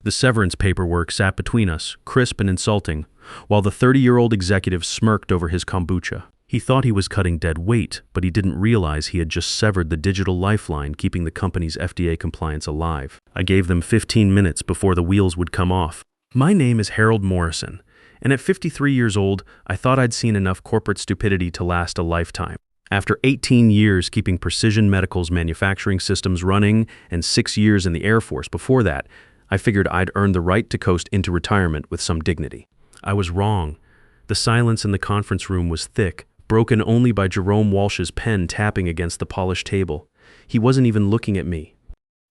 The severance paperwork sat between us, crisp and insulting, while the 30-year-old executive smirked over his kombucha. He thought he was cutting dead weight, but he didn't realize he had just severed the digital lifeline keeping the company's FDA compliance alive. I gave them 15 minutes before the wheels would come off. My name is Harold Morrison, and at 53 years old, I thought I'd seen enough corporate stupidity to last a lifetime. After 18 years keeping Precision Medical's manufacturing systems running and 6 years in the Air Force before that, I figured I'd earned the right to coast into retirement with some dignity. I was wrong. The silence in the conference room was thick, broken only by Jerome Walsh's pen tapping against the polished table. He wasn't even looking at me.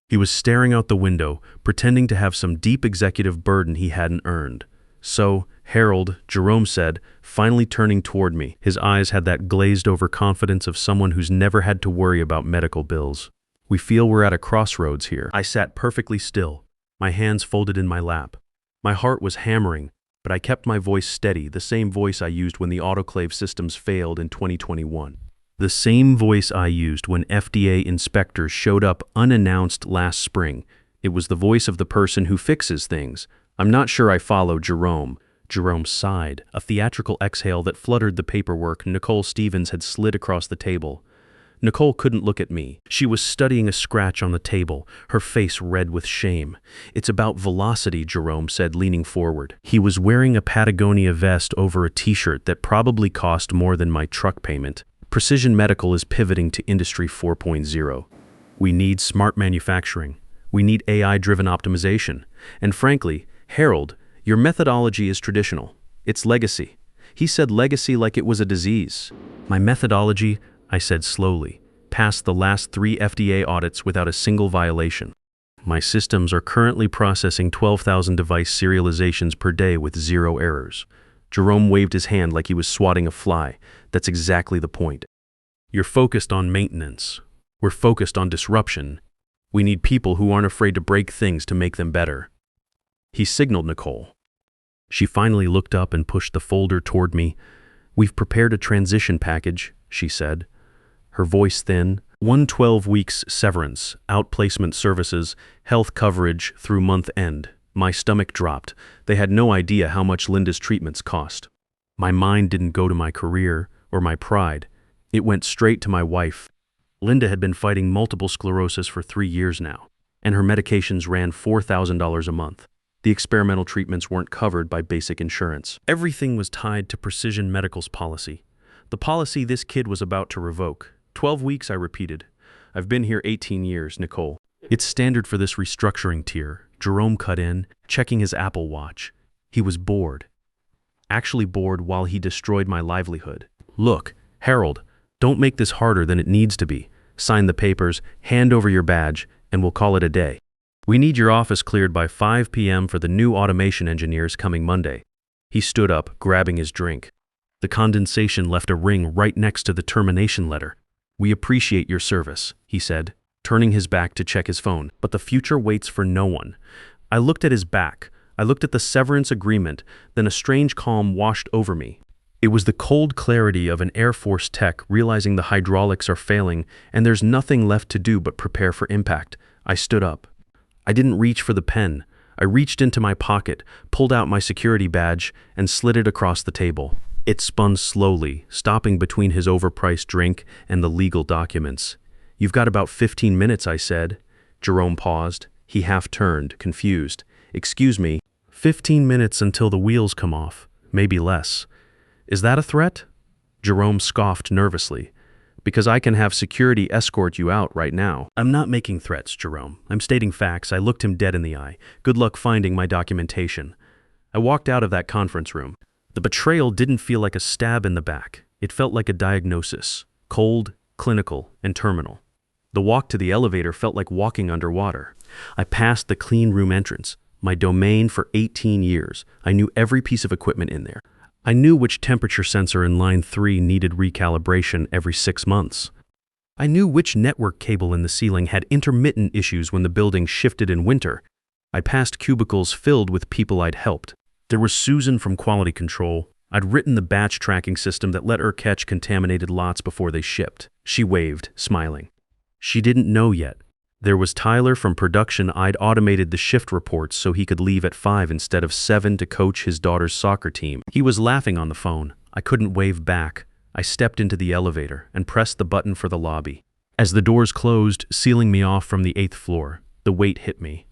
He was staring out the window, pretending to have some deep executive burden he hadn't earned. "So, Harold," Jerome said, finally turning toward me. His eyes had that glazed-over confidence of someone who's never had to worry about medical bills. "We feel we're at a crossroads here." I sat perfectly still, my hands folded in my lap. My heart was hammering, but I kept my voice steady, the same voice I used when the autoclave systems failed in 2021. The same voice I used when FDA inspectors showed up unannounced last spring. It was the voice of the person who fixes things. "I'm not sure I follow Jerome." Jerome sighed, a theatrical exhale that fluttered the paperwork Nicole Stevens had slid across the table. Nicole couldn't look at me. She was studying a scratch on the table, her face red with shame. "It's about velocity," Jerome said, leaning forward. He was wearing a Patagonia vest over a t-shirt that probably cost more than my truck payment. "Precision Medical is pivoting to Industry 4.0. We need smart manufacturing. We need AI-driven optimization. And frankly, Harold, your methodology is traditional. It's legacy." He said legacy like it was a disease. "My methodology," I said slowly, "passed the last 3 FDA audits without a single violation. My systems are currently processing 12,000 device serializations per day with 0 errors." Jerome waved his hand like he was swatting a fly. "That's exactly the point. You're focused on maintenance. We're focused on disruption. We need people who aren't afraid to break things to make them better." He signaled Nicole. She finally looked up and pushed the folder toward me. "We've prepared a transition package," she said, her voice thin. 112 weeks severance, outplacement services, health coverage through month end." My stomach dropped. They had no idea how much Linda's treatments cost. My mind didn't go to my career or my pride. It went straight to my wife. Linda had been fighting multiple sclerosis for 3 years now, and her medications ran $4,000 a month. The experimental treatments weren't covered by basic insurance. Everything was tied to Precision Medical's policy. The policy this kid was about to revoke. 12 weeks, I repeated. "I've been here 18 years, Nicole." "It's standard for this restructuring tier," Jerome cut in, checking his Apple Watch. He was bored. Actually bored while he destroyed my livelihood. "Look, Harold, don't make this harder than it needs to be. Sign the papers, hand over your badge, and we'll call it a day. We need your office cleared by 5 p.m. for the new automation engineers coming Monday." He stood up, grabbing his drink. The condensation left a ring right next to the termination letter. "We appreciate your service," he said, turning his back to check his phone. "But the future waits for no one." I looked at his back. I looked at the severance agreement, then a strange calm washed over me. It was the cold clarity of an Air Force tech realizing the hydraulics are failing and there's nothing left to do but prepare for impact. I stood up. I didn't reach for the pen. I reached into my pocket, pulled out my security badge, and slid it across the table. It spun slowly, stopping between his overpriced drink and the legal documents. "You've got about 15 minutes, I said. Jerome paused. He half turned, confused. "Excuse me, 15 minutes until the wheels come off, maybe less. Is that a threat?" Jerome scoffed nervously. "Because I can have security escort you out right now." "I'm not making threats, Jerome. I'm stating facts." I looked him dead in the eye. "Good luck finding my documentation." I walked out of that conference room. The betrayal didn't feel like a stab in the back. It felt like a diagnosis. Cold, clinical, and terminal. The walk to the elevator felt like walking underwater. I passed the clean room entrance, my domain for 18 years. I knew every piece of equipment in there. I knew which temperature sensor in line 3 needed recalibration every 6 months. I knew which network cable in the ceiling had intermittent issues when the building shifted in winter. I passed cubicles filled with people I'd helped. There was Susan from quality control. I'd written the batch tracking system that let her catch contaminated lots before they shipped. She waved, smiling. She didn't know yet. There was Tyler from production. I'd automated the shift reports so he could leave at 5 instead of 7 to coach his daughter's soccer team. He was laughing on the phone. I couldn't wave back. I stepped into the elevator and pressed the button for the lobby. As the doors closed, sealing me off from the 8th floor, the weight hit me.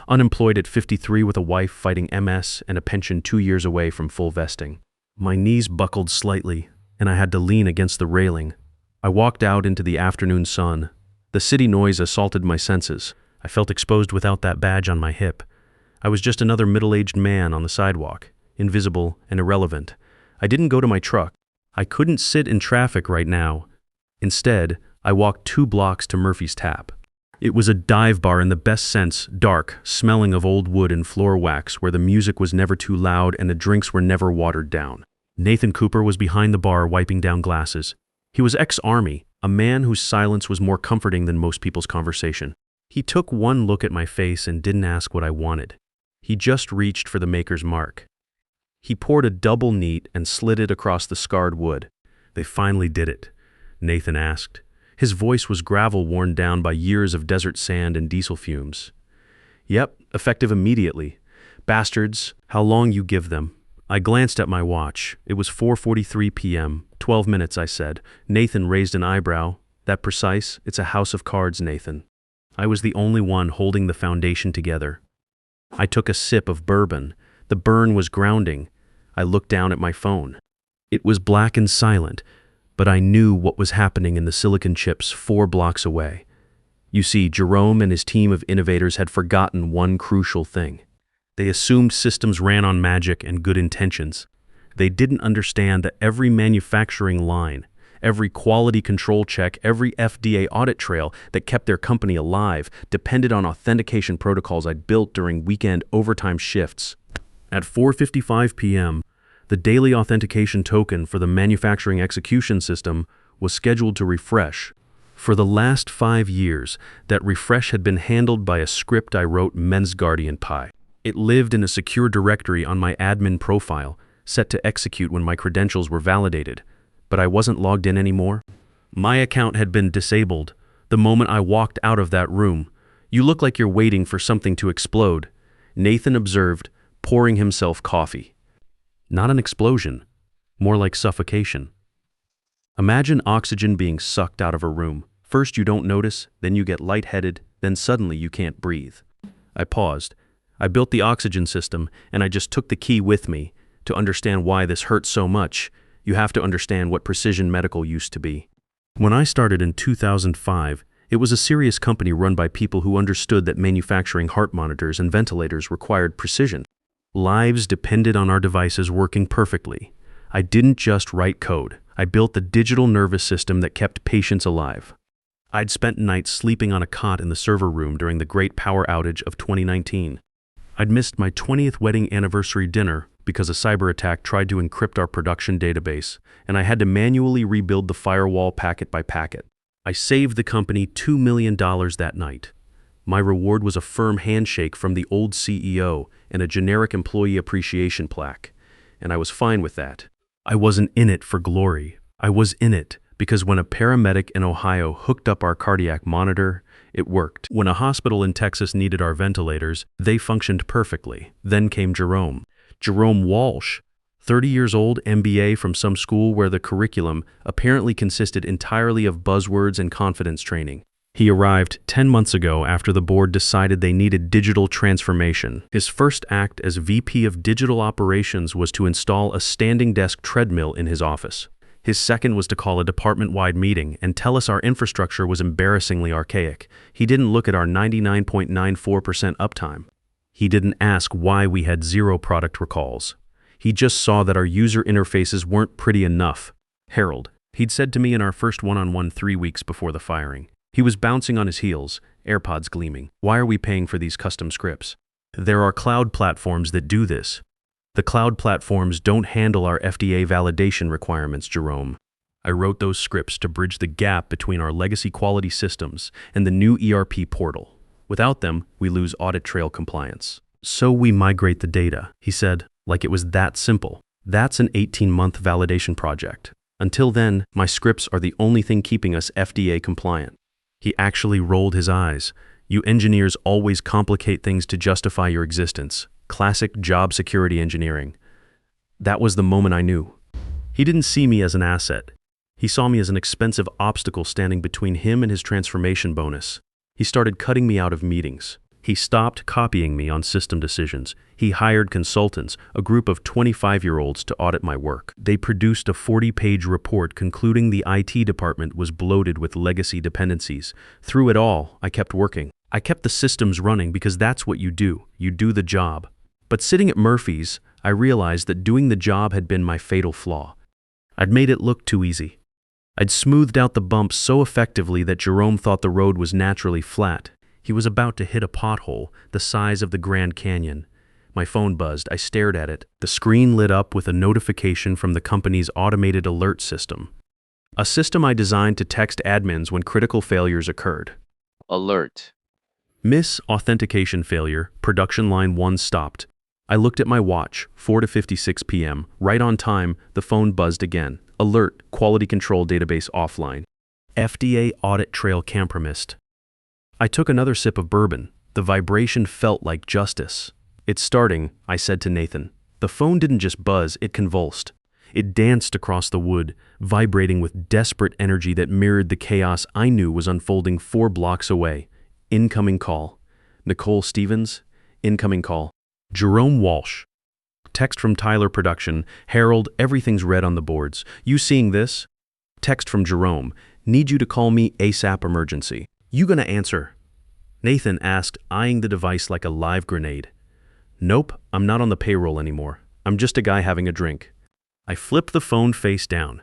Unemployed at 53 with a wife fighting MS and a pension 2 years away from full vesting. My knees buckled slightly, and I had to lean against the railing. I walked out into the afternoon sun. The city noise assaulted my senses. I felt exposed without that badge on my hip. I was just another middle-aged man on the sidewalk, invisible and irrelevant. I didn't go to my truck. I couldn't sit in traffic right now. Instead, I walked 2 blocks to Murphy's Tap. It was a dive bar in the best sense, dark, smelling of old wood and floor wax, where the music was never too loud and the drinks were never watered down. Nathan Cooper was behind the bar wiping down glasses. He was ex-Army, a man whose silence was more comforting than most people's conversation. He took one look at my face and didn't ask what I wanted. He just reached for the maker's mark. He poured a double neat and slid it across the scarred wood. "They finally did it," Nathan asked. His voice was gravel worn down by years of desert sand and diesel fumes. "Yep, effective immediately. Bastards, how long you give them?" I glanced at my watch. It was 4:43 p.m. 12 minutes, I said. Nathan raised an eyebrow. "That precise? It's a house of cards, Nathan." I was the only one holding the foundation together. I took a sip of bourbon. The burn was grounding. I looked down at my phone. It was black and silent, but I knew what was happening in the silicon chips 4 blocks away. You see, Jerome and his team of innovators had forgotten one crucial thing. They assumed systems ran on magic and good intentions. They didn't understand that every manufacturing line, every quality control check, every FDA audit trail that kept their company alive depended on authentication protocols I'd built during weekend overtime shifts. At 4:55 p.m., the daily authentication token for the manufacturing execution system was scheduled to refresh. For the last 5 years, that refresh had been handled by a script I wrote Men's Guardian Pi. It lived in a secure directory on my admin profile, set to execute when my credentials were validated, but I wasn't logged in anymore. My account had been disabled the moment I walked out of that room. "You look like you're waiting for something to explode," Nathan observed, pouring himself coffee. "Not an explosion, more like suffocation. Imagine oxygen being sucked out of a room. First you don't notice, then you get lightheaded, then suddenly you can't breathe." I paused. I built the oxygen system, and I just took the key with me. To understand why this hurts so much, you have to understand what precision medical used to be. When I started in 2005, it was a serious company run by people who understood that manufacturing heart monitors and ventilators required precision. Lives depended on our devices working perfectly. I didn't just write code. I built the digital nervous system that kept patients alive. I'd spent nights sleeping on a cot in the server room during the great power outage of 2019. I'd missed my 20th wedding anniversary dinner because a cyber attack tried to encrypt our production database, and I had to manually rebuild the firewall packet by packet. I saved the company $2 million that night. My reward was a firm handshake from the old CEO and a generic employee appreciation plaque, and I was fine with that. I wasn't in it for glory. I was in it because when a paramedic in Ohio hooked up our cardiac monitor, it worked. When a hospital in Texas needed our ventilators, they functioned perfectly. Then came Jerome. Jerome Walsh, 30 years old, MBA from some school where the curriculum apparently consisted entirely of buzzwords and confidence training. He arrived 10 months ago after the board decided they needed digital transformation. His first act as VP of Digital Operations was to install a standing desk treadmill in his office. His second was to call a department-wide meeting and tell us our infrastructure was embarrassingly archaic. He didn't look at our 99.94% uptime. He didn't ask why we had 0 product recalls. He just saw that our user interfaces weren't pretty enough. "Harold," he'd said to me in our first one-on-one 3 weeks before the firing. He was bouncing on his heels, AirPods gleaming. "Why are we paying for these custom scripts? There are cloud platforms that do this. The cloud platforms don't handle our FDA validation requirements, Jerome." I wrote those scripts to bridge the gap between our legacy quality systems and the new ERP portal. Without them, we lose audit trail compliance. "So we migrate the data," he said, like it was that simple. "That's an 18-month validation project. Until then, my scripts are the only thing keeping us FDA compliant." He actually rolled his eyes. You engineers always complicate things to justify your existence. Classic job security engineering. That was the moment I knew. He didn't see me as an asset. He saw me as an expensive obstacle standing between him and his transformation bonus. He started cutting me out of meetings. He stopped copying me on system decisions. He hired consultants, a group of 25-year-olds, to audit my work. They produced a 40-page report concluding the IT department was bloated with legacy dependencies. Through it all, I kept working. I kept the systems running because that's what you do. You do the job. But sitting at Murphy's, I realized that doing the job had been my fatal flaw. I'd made it look too easy. I'd smoothed out the bumps so effectively that Jerome thought the road was naturally flat. He was about to hit a pothole the size of the Grand Canyon. My phone buzzed. I stared at it. The screen lit up with a notification from the company's automated alert system. A system I designed to text admins when critical failures occurred. Alert. Miss authentication failure. Production line 1 stopped. I looked at my watch. 4:56 p.m. Right on time, the phone buzzed again. Alert. Quality control database offline. FDA audit trail compromised. I took another sip of bourbon. The vibration felt like justice. It's starting, I said to Nathan. The phone didn't just buzz, it convulsed. It danced across the wood, vibrating with desperate energy that mirrored the chaos I knew was unfolding 4 blocks away. Incoming call. Nicole Stevens. Incoming call. Jerome Walsh. Text from Tyler Production. Harold, everything's red on the boards. You seeing this? Text from Jerome. Need you to call me ASAP emergency. You gonna answer? Nathan asked, eyeing the device like a live grenade. Nope, I'm not on the payroll anymore. I'm just a guy having a drink. I flipped the phone face down.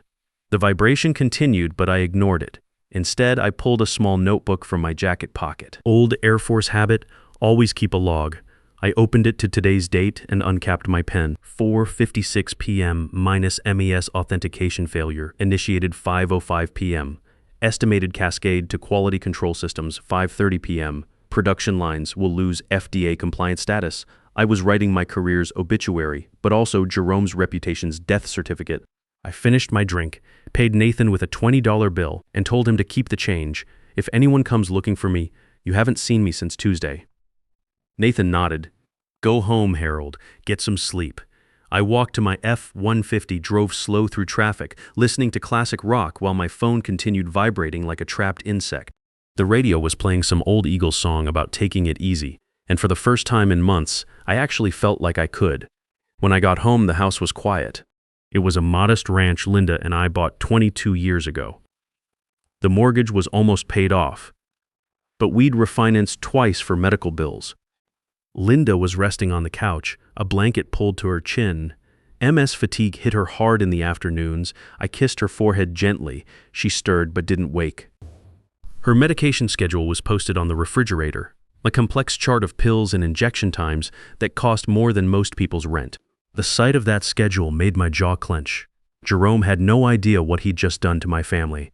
The vibration continued, but I ignored it. Instead, I pulled a small notebook from my jacket pocket. Old Air Force habit, always keep a log. I opened it to today's date and uncapped my pen. 4:56 p.m. minus MES authentication failure, initiated 5:05 p.m. Estimated cascade to quality control systems 5:30 p.m. Production lines will lose FDA compliant status. I was writing my career's obituary, but also Jerome's reputation's death certificate. I finished my drink, paid Nathan with a $20 bill, and told him to keep the change. If anyone comes looking for me, you haven't seen me since Tuesday. Nathan nodded. Go home, Harold. Get some sleep. I walked to my F-150, drove slow through traffic, listening to classic rock while my phone continued vibrating like a trapped insect. The radio was playing some old Eagles song about taking it easy, and for the first time in months, I actually felt like I could. When I got home, the house was quiet. It was a modest ranch Linda and I bought 22 years ago. The mortgage was almost paid off, but we'd refinanced twice for medical bills. Linda was resting on the couch, a blanket pulled to her chin. MS fatigue hit her hard in the afternoons. I kissed her forehead gently. She stirred but didn't wake. Her medication schedule was posted on the refrigerator, a complex chart of pills and injection times that cost more than most people's rent. The sight of that schedule made my jaw clench. Jerome had no idea what he'd just done to my family.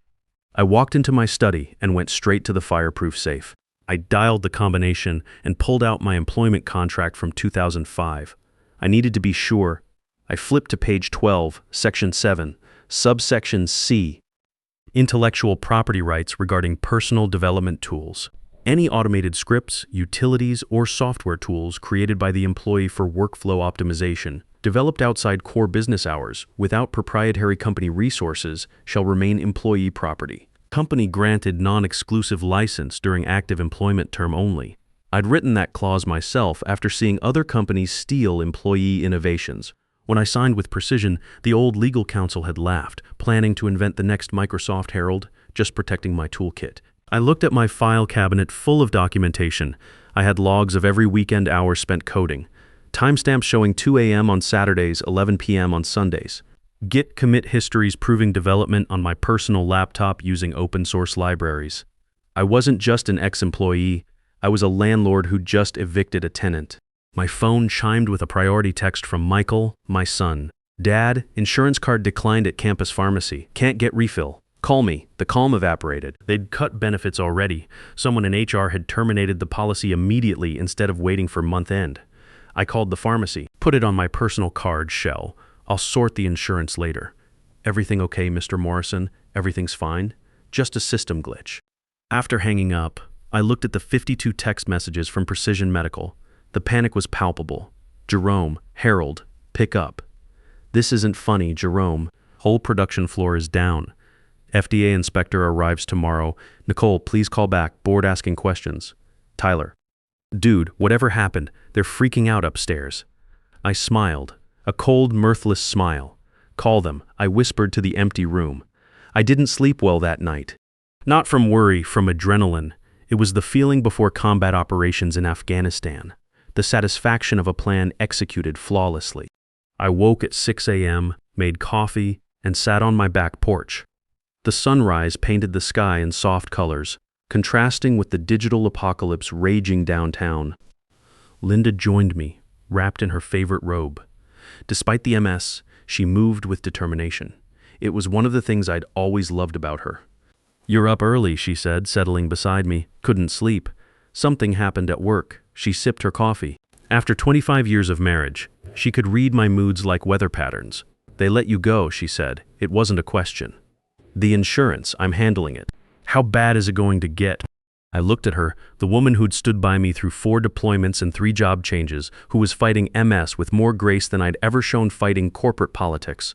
I walked into my study and went straight to the fireproof safe. I dialed the combination and pulled out my employment contract from 2005. I needed to be sure. I flipped to page 12, section 7, subsection C, intellectual property rights regarding personal development tools. Any automated scripts, utilities, or software tools created by the employee for workflow optimization, developed outside core business hours, without proprietary company resources, shall remain employee property. Company granted non-exclusive license during active employment term only. I'd written that clause myself after seeing other companies steal employee innovations. When I signed with precision, the old legal counsel had laughed, planning to invent the next Microsoft Herald, just protecting my toolkit. I looked at my file cabinet full of documentation. I had logs of every weekend hour spent coding. Timestamps showing 2 a.m. on Saturdays, 11 p.m. on Sundays. Git commit histories proving development on my personal laptop using open source libraries. I wasn't just an ex-employee, I was a landlord who just evicted a tenant. My phone chimed with a priority text from Michael, my son. Dad, insurance card declined at campus pharmacy. Can't get refill. Call me. The calm evaporated. They'd cut benefits already. Someone in HR had terminated the policy immediately instead of waiting for month end. I called the pharmacy. Put it on my personal card, Shell. I'll sort the insurance later. Everything okay, Mr. Morrison? Everything's fine? Just a system glitch. After hanging up, I looked at the 52 text messages from Precision Medical. The panic was palpable. Jerome, Harold, pick up. This isn't funny, Jerome. Whole production floor is down. FDA inspector arrives tomorrow. Nicole, please call back. Board asking questions. Tyler. Dude, whatever happened? They're freaking out upstairs. I smiled. A cold, mirthless smile. Call them, I whispered to the empty room. I didn't sleep well that night. Not from worry, from adrenaline. It was the feeling before combat operations in Afghanistan. The satisfaction of a plan executed flawlessly. I woke at 6 a.m., made coffee, and sat on my back porch. The sunrise painted the sky in soft colors, contrasting with the digital apocalypse raging downtown. Linda joined me, wrapped in her favorite robe. Despite the MS, she moved with determination. It was one of the things I'd always loved about her. You're up early, she said, settling beside me. Couldn't sleep. Something happened at work. She sipped her coffee. After 25 years of marriage, she could read my moods like weather patterns. They let you go, she said. It wasn't a question. The insurance, I'm handling it. How bad is it going to get? I looked at her, the woman who'd stood by me through 4 deployments and 3 job changes, who was fighting MS with more grace than I'd ever shown fighting corporate politics.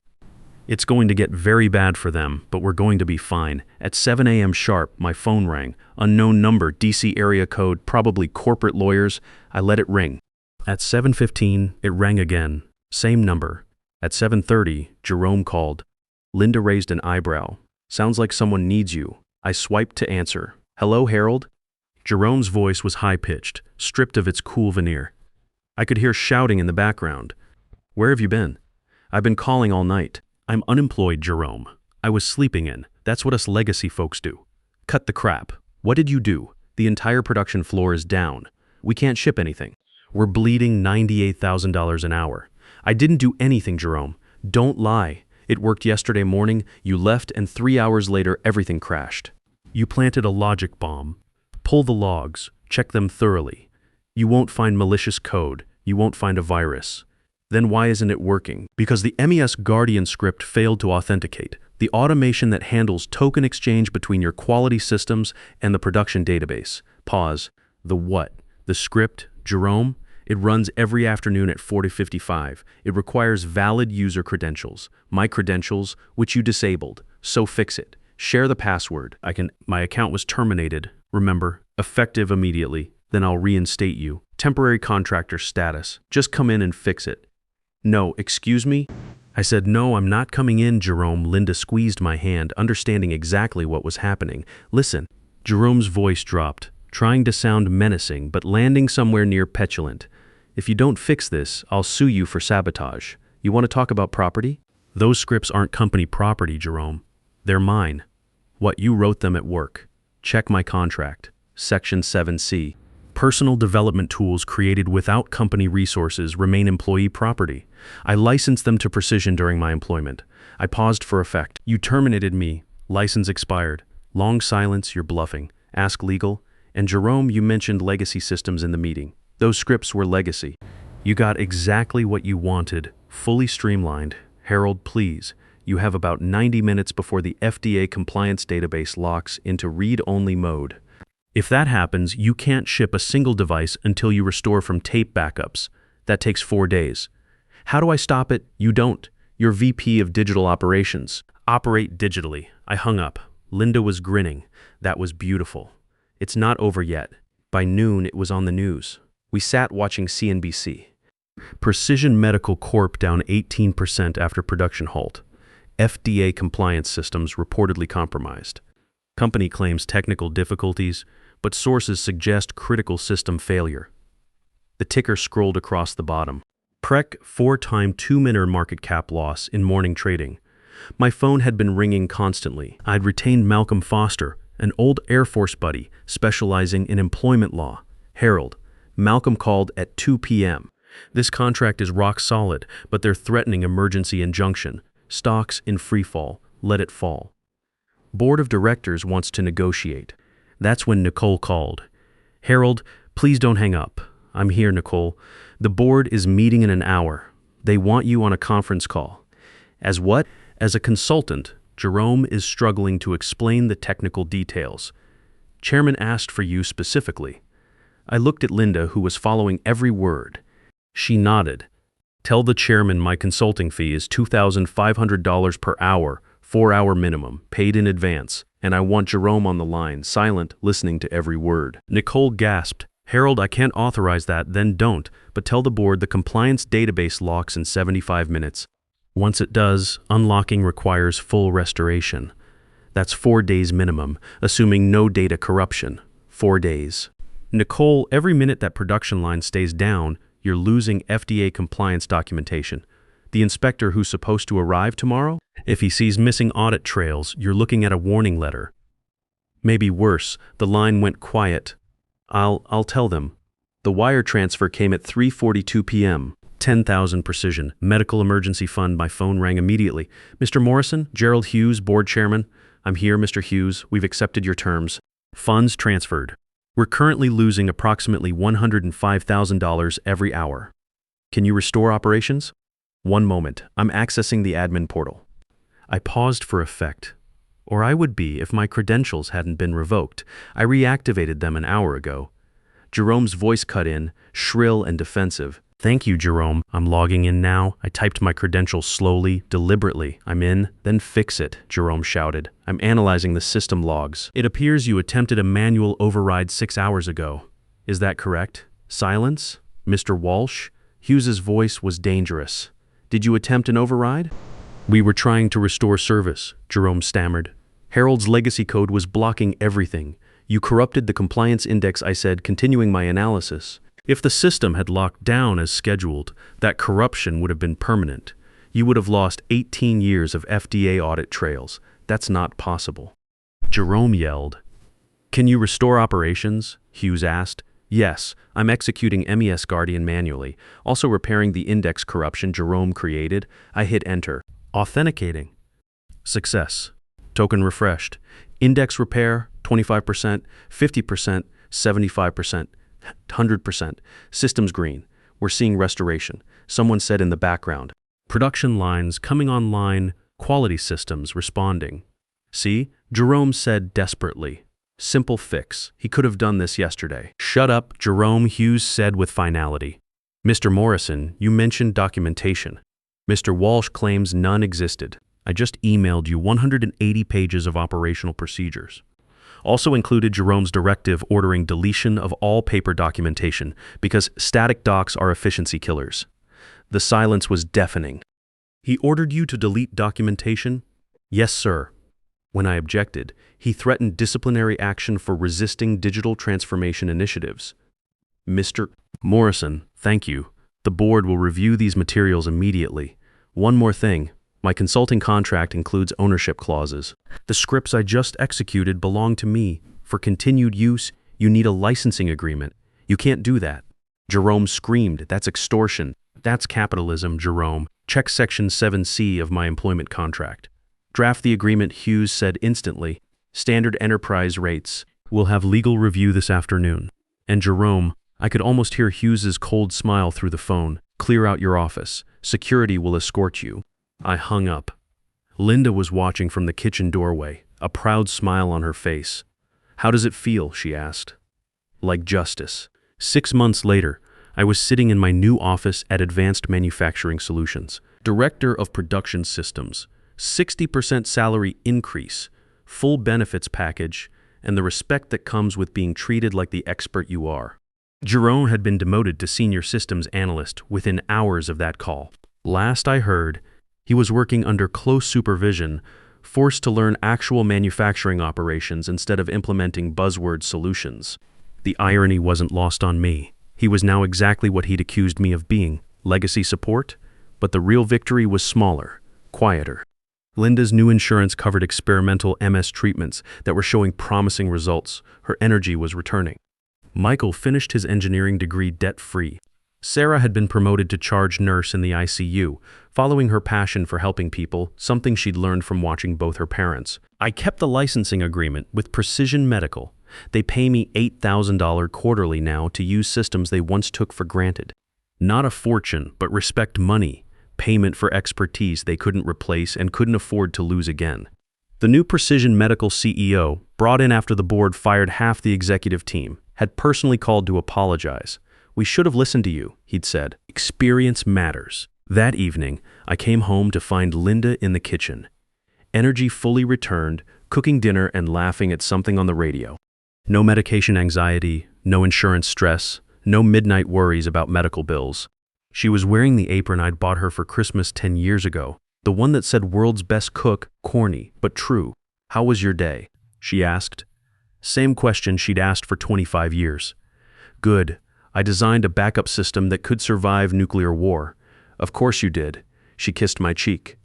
It's going to get very bad for them, but we're going to be fine. At 7 a.m. sharp, my phone rang. Unknown number, DC area code, probably corporate lawyers. I let it ring. At 7:15, it rang again. Same number. At 7:30, Jerome called. Linda raised an eyebrow. Sounds like someone needs you. I swiped to answer. Hello, Harold? Jerome's voice was high-pitched, stripped of its cool veneer. I could hear shouting in the background. Where have you been? I've been calling all night. I'm unemployed, Jerome. I was sleeping in. That's what us legacy folks do. Cut the crap. What did you do? The entire production floor is down. We can't ship anything. We're bleeding $98,000 an hour. I didn't do anything, Jerome. Don't lie. It worked yesterday morning, you left, and 3 hours later everything crashed. You planted a logic bomb. Pull the logs. Check them thoroughly. You won't find malicious code. You won't find a virus. Then why isn't it working? Because the MES Guardian script failed to authenticate. The automation that handles token exchange between your quality systems and the production database. Pause. The what? The script, Jerome? It runs every afternoon at 4:55. It requires valid user credentials. My credentials, which you disabled. So fix it. Share the password. My account was terminated. Remember, effective immediately. Then I'll reinstate you. Temporary contractor status. Just come in and fix it. No, excuse me? I said, no, I'm not coming in, Jerome. Linda squeezed my hand, understanding exactly what was happening. Listen. Jerome's voice dropped, trying to sound menacing, but landing somewhere near petulant. If you don't fix this, I'll sue you for sabotage. You want to talk about property? Those scripts aren't company property, Jerome. They're mine. What, you wrote them at work? Check my contract. Section 7C. Personal development tools created without company resources remain employee property. I licensed them to Precision during my employment. I paused for effect. You terminated me. License expired. Long silence, you're bluffing. Ask legal. And Jerome, you mentioned legacy systems in the meeting. Those scripts were legacy. You got exactly what you wanted, fully streamlined. Harold, please. You have about 90 minutes before the FDA compliance database locks into read-only mode. If that happens, you can't ship a single device until you restore from tape backups. That takes 4 days. How do I stop it? You don't. You're VP of Digital Operations. Operate digitally. I hung up. Linda was grinning. That was beautiful. It's not over yet. By noon, it was on the news. We sat watching CNBC. Precision Medical Corp down 18% after production halt. FDA compliance systems reportedly compromised. Company claims technical difficulties, but sources suggest critical system failure. The ticker scrolled across the bottom. Prec 4-time 2-minute market cap loss in morning trading. My phone had been ringing constantly. I'd retained Malcolm Foster, an old Air Force buddy specializing in employment law. Harold. Malcolm called at 2 p.m. This contract is rock solid, but they're threatening emergency injunction. Stocks in free fall. Let it fall. Board of Directors wants to negotiate. That's when Nicole called. Harold, please don't hang up. I'm here, Nicole. The board is meeting in an hour. They want you on a conference call. As what? As a consultant, Jerome is struggling to explain the technical details. Chairman asked for you specifically. I looked at Linda, who was following every word. She nodded. Tell the chairman my consulting fee is $2,500 per hour, 4-hour minimum, paid in advance, and I want Jerome on the line, silent, listening to every word. Nicole gasped. Harold, I can't authorize that, then don't, but tell the board the compliance database locks in 75 minutes. Once it does, unlocking requires full restoration. That's 4 days minimum, assuming no data corruption. 4 days. Nicole, every minute that production line stays down, you're losing FDA compliance documentation. The inspector who's supposed to arrive tomorrow? If he sees missing audit trails, you're looking at a warning letter. Maybe worse, the line went quiet. I'll tell them. The wire transfer came at 3:42 p.m. 10,000 precision. Medical emergency fund. My phone rang immediately. Mr. Morrison, Gerald Hughes, board chairman. I'm here, Mr. Hughes. We've accepted your terms. Funds transferred. We're currently losing approximately $105,000 every hour. Can you restore operations? One moment. I'm accessing the admin portal. I paused for effect. Or I would be if my credentials hadn't been revoked. I reactivated them an hour ago. Jerome's voice cut in, shrill and defensive. Thank you, Jerome. I'm logging in now. I typed my credentials slowly, deliberately. I'm in, then fix it, Jerome shouted. I'm analyzing the system logs. It appears you attempted a manual override 6 hours ago. Is that correct? Silence? Mr. Walsh? Hughes's voice was dangerous. Did you attempt an override? We were trying to restore service, Jerome stammered. Harold's legacy code was blocking everything. You corrupted the compliance index, I said, continuing my analysis. If the system had locked down as scheduled, that corruption would have been permanent. You would have lost 18 years of FDA audit trails. That's not possible. Jerome yelled. Can you restore operations? Hughes asked. Yes, I'm executing MES Guardian manually, also repairing the index corruption Jerome created. I hit enter. Authenticating. Success. Token refreshed. Index repair, 25%, 50%, 75%, 100%. Systems green. We're seeing restoration. Someone said in the background. Production lines coming online, quality systems responding. See? Jerome said desperately. Simple fix. He could have done this yesterday. Shut up, Jerome, Hughes said with finality. Mr. Morrison, you mentioned documentation. Mr. Walsh claims none existed. I just emailed you 180 pages of operational procedures. Also included Jerome's directive ordering deletion of all paper documentation because static docs are efficiency killers. The silence was deafening. He ordered you to delete documentation? Yes, sir. When I objected, he threatened disciplinary action for resisting digital transformation initiatives. Mr. Morrison, thank you. The board will review these materials immediately. One more thing. My consulting contract includes ownership clauses. The scripts I just executed belong to me. For continued use, you need a licensing agreement. You can't do that. Jerome screamed, that's extortion. That's capitalism, Jerome. Check Section 7C of my employment contract. Draft the agreement, Hughes said instantly. Standard enterprise rates. We'll have legal review this afternoon. And Jerome, I could almost hear Hughes's cold smile through the phone. Clear out your office. Security will escort you. I hung up. Linda was watching from the kitchen doorway, a proud smile on her face. How does it feel? She asked. Like justice. 6 months later, I was sitting in my new office at Advanced Manufacturing Solutions, Director of Production Systems, 60% salary increase, full benefits package, and the respect that comes with being treated like the expert you are. Jerome had been demoted to Senior Systems Analyst within hours of that call. Last I heard, he was working under close supervision, forced to learn actual manufacturing operations instead of implementing buzzword solutions. The irony wasn't lost on me. He was now exactly what he'd accused me of being, legacy support, but the real victory was smaller, quieter. Linda's new insurance covered experimental MS treatments that were showing promising results. Her energy was returning. Michael finished his engineering degree debt-free. Sarah had been promoted to charge nurse in the ICU, following her passion for helping people, something she'd learned from watching both her parents. I kept the licensing agreement with Precision Medical. They pay me $8,000 quarterly now to use systems they once took for granted. Not a fortune, but respect money, payment for expertise they couldn't replace and couldn't afford to lose again. The new Precision Medical CEO, brought in after the board fired half the executive team, had personally called to apologize. "We should have listened to you," he'd said. "Experience matters." That evening, I came home to find Linda in the kitchen. Energy fully returned, cooking dinner and laughing at something on the radio. No medication anxiety, no insurance stress, no midnight worries about medical bills. She was wearing the apron I'd bought her for Christmas 10 years ago, the one that said "World's Best Cook," corny, but true. "How was your day?" she asked. Same question she'd asked for 25 years. "Good. I designed a backup system that could survive nuclear war." "Of course you did." She kissed my cheek.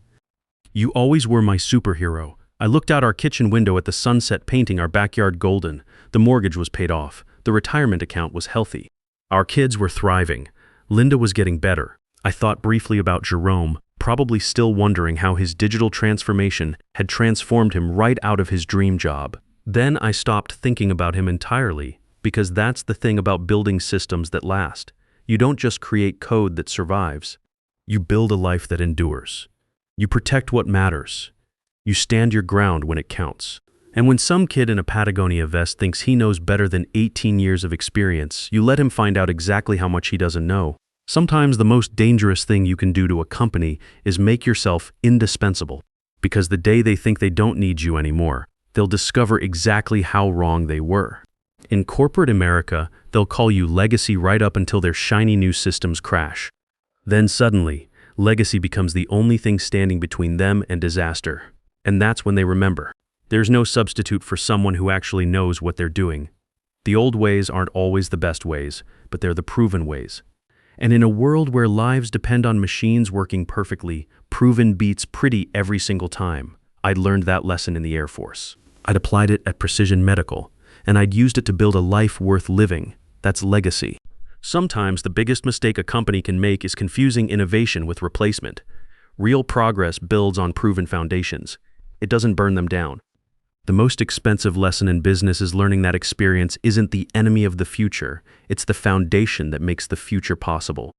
"You always were my superhero." I looked out our kitchen window at the sunset painting our backyard golden. The mortgage was paid off. The retirement account was healthy. Our kids were thriving. Linda was getting better. I thought briefly about Jerome, probably still wondering how his digital transformation had transformed him right out of his dream job. Then I stopped thinking about him entirely, because that's the thing about building systems that last. You don't just create code that survives. You build a life that endures. You protect what matters. You stand your ground when it counts. And when some kid in a Patagonia vest thinks he knows better than 18 years of experience, you let him find out exactly how much he doesn't know. Sometimes the most dangerous thing you can do to a company is make yourself indispensable, because the day they think they don't need you anymore, they'll discover exactly how wrong they were. In corporate America, they'll call you legacy right up until their shiny new systems crash. Then suddenly, legacy becomes the only thing standing between them and disaster. And that's when they remember. There's no substitute for someone who actually knows what they're doing. The old ways aren't always the best ways, but they're the proven ways. And in a world where lives depend on machines working perfectly, proven beats pretty every single time. I'd learned that lesson in the Air Force. I'd applied it at Precision Medical, and I'd used it to build a life worth living. That's legacy. Sometimes the biggest mistake a company can make is confusing innovation with replacement. Real progress builds on proven foundations. It doesn't burn them down. The most expensive lesson in business is learning that experience isn't the enemy of the future, it's the foundation that makes the future possible.